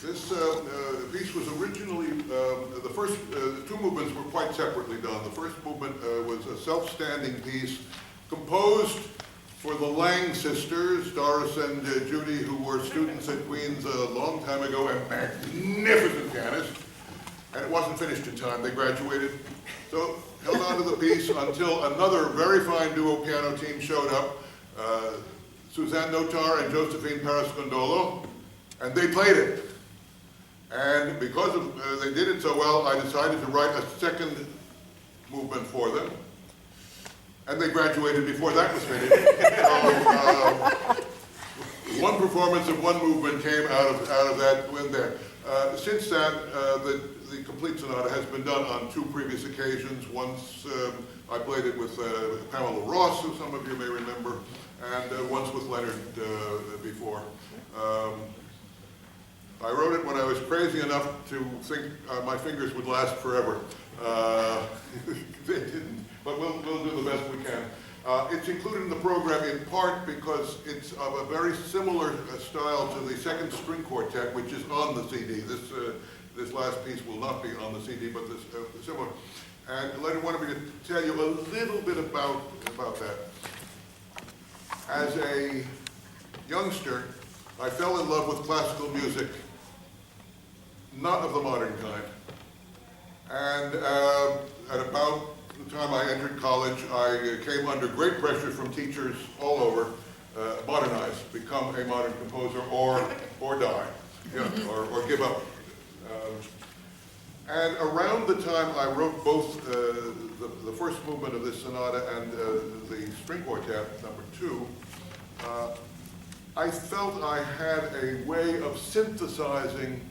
This piece was originally, the first two movements were quite separately done. The first movement was a self-standing piece composed for the Lang sisters, Doris and Judy, who were students at Queen's a long time ago and magnificent pianists. And it wasn't finished in time. They graduated. So held on to the piece until another very fine duo piano team showed up, Suzanne Notar and Josephine Parascondolo, and they played it. And because they did it so well, I decided to write a second movement for them. And they graduated before that was finished. So, one performance of one movement came out of that win there. Since that, the complete sonata has been done on two previous occasions. Once I played it with Pamela Ross, who some of you may remember, and once with Leonard before. I wrote it when I was crazy enough to think my fingers would last forever. They didn't, but we'll do the best we can. It's included in the program in part because it's of a very similar style to the second string quartet, which is on the CD. This last piece will not be on the CD, but this similar. And Leonard wanted me to tell you a little bit about that. As a youngster, I fell in love with classical music, not of the modern kind. And at about the time I entered college, I came under great pressure from teachers all over, modernize, become a modern composer, or die, or give up. And around the time I wrote both the first movement of this sonata and the string quartet, number 2, I felt I had a way of synthesizing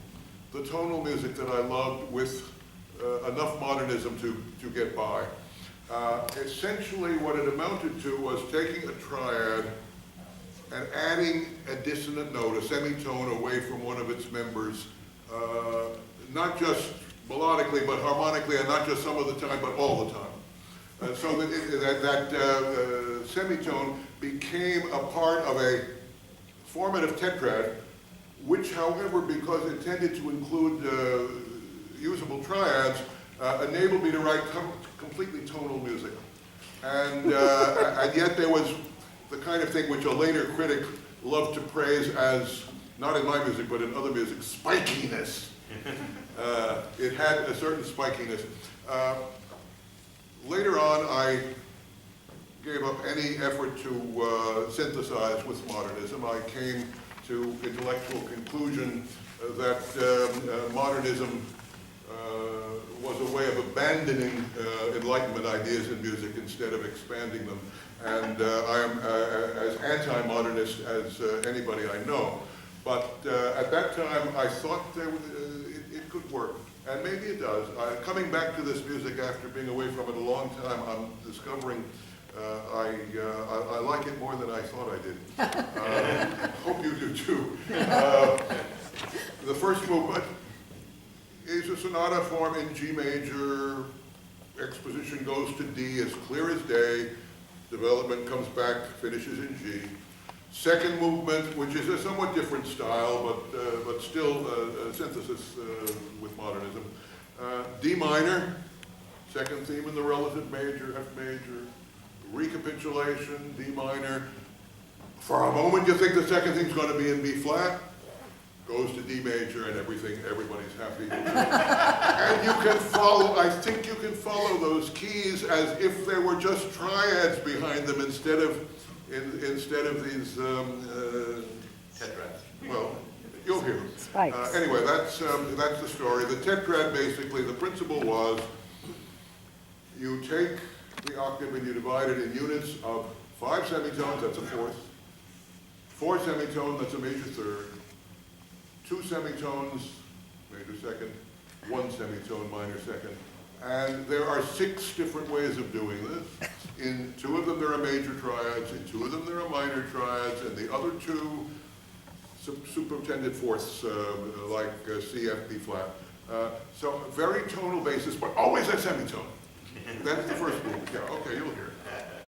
the tonal music that I loved with enough modernism to get by. Essentially what it amounted to was taking a triad and adding a dissonant note, a semitone away from one of its members, not just melodically but harmonically, and not just some of the time but all the time. So that semitone became a part of a formative tetrad, which, however, because it tended to include usable triads, enabled me to write completely tonal music. And yet there was the kind of thing which a later critic loved to praise as, not in my music, but in other music, spikiness. It had a certain spikiness. Later on, I gave up any effort to synthesize with modernism. I came to intellectual conclusion that modernism was a way of abandoning Enlightenment ideas in music instead of expanding them. And I am as anti-modernist as anybody I know. But at that time, I thought it could work. And maybe it does. Coming back to this music after being away from it a long time, I'm discovering I like it more than I thought I did. Hope you do too. The first movement is a sonata form in G major. Exposition goes to D as clear as day. Development comes back, finishes in G. Second movement, which is a somewhat different style, but still a synthesis with modernism. D minor, second theme in the relative major, F major. Recapitulation, D minor. For a moment you think the second theme's going to be in B flat. Goes to D major and everybody's happy. And you can follow, I think you can follow those keys as if there were just triads behind them instead of these tetrads. Well, you'll hear them. Spikes. Anyway, that's the story. The tetrad, basically, the principle was you take the octave and you divide it in units of 5 semitones, that's a fourth, 4 semitones, that's a major third, 2 semitones, major second, 1 semitone, minor second. And there are 6 different ways of doing this. In 2 of them there are major triads, in 2 of them there are minor triads, and the other 2 superintended fourths, like C, F, B flat. So very tonal basis, but always a semitone. That's the first movement. Yeah, okay, you'll hear it.